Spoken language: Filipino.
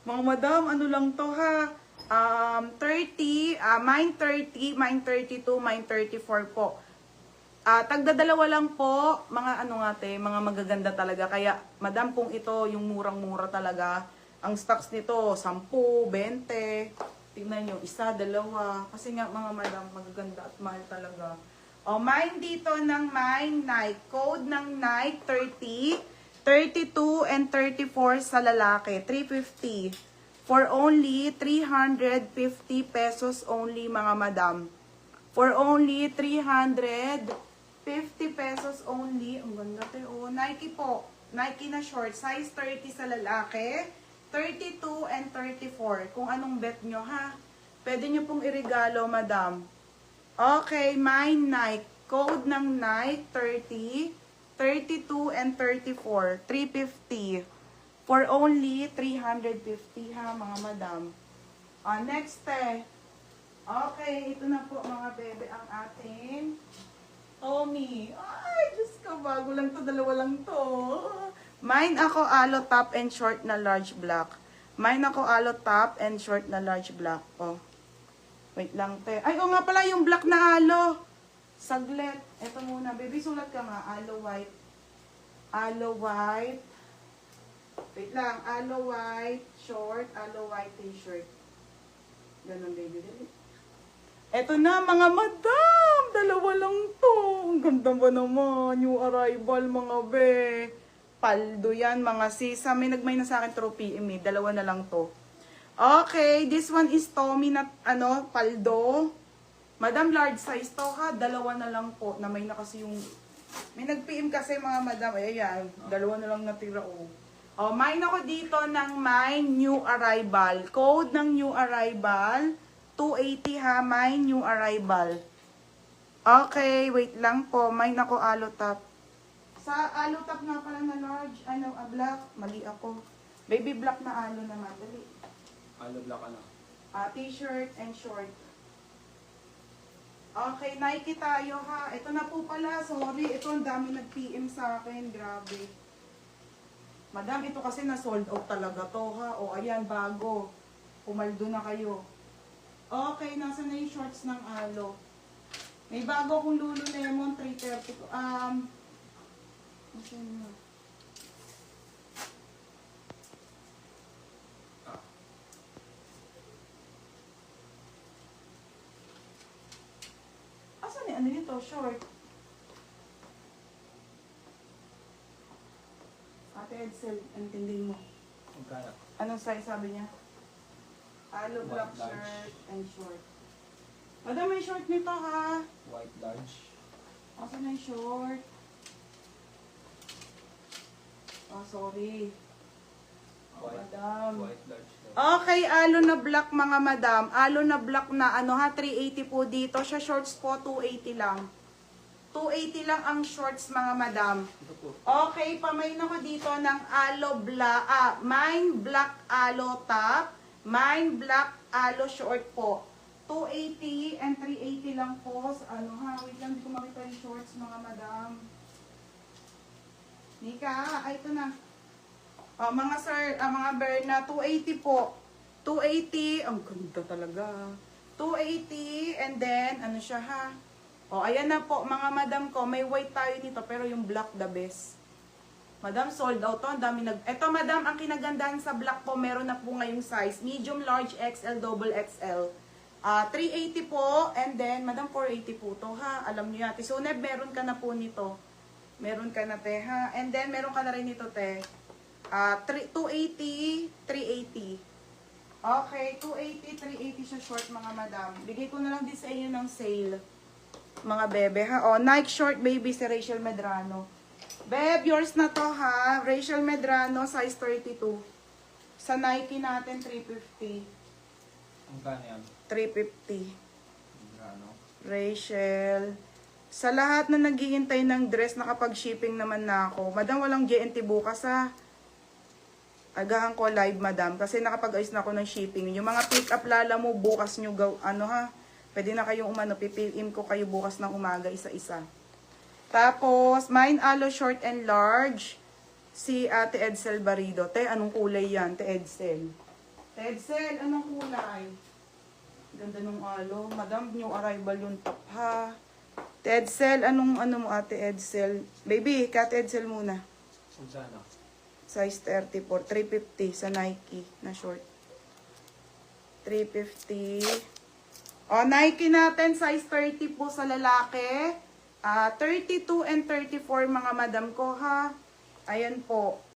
Mga madam, ano lang to ha? 30, mine 30, mine 32, mine 34 po. Tagdadalawa lang po, mga ano nga te, mga magaganda talaga. Kaya, madam, kung ito yung murang-mura talaga, ang stocks nito, 10, 20. Tingnan nyo, isa, dalawa. Kasi nga, mga madam, magaganda at mahal talaga. O, mine dito ng mine Nike. Code ng Nike 30, 32, and 34 sa lalaki. 350. For only 350 pesos only, mga madam. For only 350 pesos only. Ang ganda tayo. Nike po. Nike na short. Size 30 sa lalaki. 32 and 34. Kung anong bet nyo ha. Pwede nyo pong irigalo, madam. Okay, mine Nike. Code ng Nike 30, 32 and 34. 350. For only 350 ha, mga madam. Next okay, ito na po mga bebe ang ating Tommy. Ay, Diyos ka, bago lang to, dalawa lang to. Mine ako alo top and short na large black. Mine ako alo top and short na large black. Oh. Wait lang te. Ay, nga pala yung black na alo. Saglit. Ito muna, baby, sulat ka nga. Alo white. Alo white. Wait lang, alo white short, alo white t-shirt. Ganun, baby. Eto na, mga madam! Dalawa lang to. Ang ganda ba naman? New arrival, mga be. Paldo yan, mga sisa. May nagmay na sa akin trophy imi. Dalawa na lang to. Okay, this one is Tommy na, paldo. Madam, large size to ha. Dalawa na lang po. Na may na kasi yung... May nag-PM kasi mga madam. Ayan, dalawa na lang natira oh. Mine ako dito ng mine new arrival. Code ng new arrival. 280 ha, mine new arrival. Okay, wait lang po. Mine ako alo top. Sa alo top nga pala na large, black. Mali ako. Baby black na alo naman. Dali. Alo black ano? T-shirt and short. Okay, Nike tayo ha. Ito na po pala. Sorry, ito ang dami nag-PM sa akin. Grabe. Madam, ito kasi na sold out talaga to ha. O ayan, bago. Pumaldo na kayo. Okay, nasa na yung shorts ng alo. May bago akong Lululemon 330. Asan na? Asan na? Ano ito? Short. Ate Edsel, intindihin mo. Magkano? Anong size sabi niya? Alo black White large. shirt and short. Madam, may short nito ha. White large. Asan na yung short? Sorry. Madam. White large. Okay, alo na black mga madam. Alo na black na 380 po dito. Siya shorts po, 280 lang. 280 lang ang shorts mga madam. Ito po. Okay, pamain ako dito ng alo black, mine black alo top, mine black alo short po. 280 and 380 lang po. Wait lang, hindi ko makita yung shorts mga madam. Nika, ito na. Mga sir, mga Berna, 280 po. 280, ang ganda talaga. 280 and then, siya ha? Ayan na po, mga madam ko. May white tayo nito, pero yung black the best. Madam, sold out to. Ang dami Eto, madam, ang kinagandahan sa black po, meron na po ngayong size. Medium, large, XL, double XL. 380 po, and then, madam, 480 po to, ha? Alam nyo yan. Tisuneb, meron ka na po nito. Meron ka na, te, ha? And then, meron ka na rin nito, te. 280, 380. Okay, 280, 380 siya short, mga madam. Bigay ko na lang din sa inyo ng sale. Mga bebe ha. Nike short baby si Rachel Medrano. Beb, yours na to ha. Rachel Medrano, size 32. Sa Nike natin, 350. Magkano yan? 350. Magkano? Rachel. Sa lahat na naghihintay ng dress, nakapag-shipping naman na ako. Madam, walang GNT bukas ha. Agahan ko live, madam. Kasi nakapag-ayos na ako ng shipping. Yung mga pick-up lala mo, bukas nyo ha. Pwede na kayong pipim ko kayo bukas ng umaga isa-isa. Tapos, mine alo short and large. Si Ate Edsel Barido. Te, anong kulay yan? Te Edsel. Edsel, anong kulay? Ganda nung alo. Madam, new arrival yung top ha. Edsel, anong ano mo ate Edsel? Baby, cut Edsel muna. Kung saan ah? Size 34, 350 sa Nike na short. 350. O, Nike natin, size 30 po sa lalaki. 32 and 34 mga madam ko ha. Ayan po.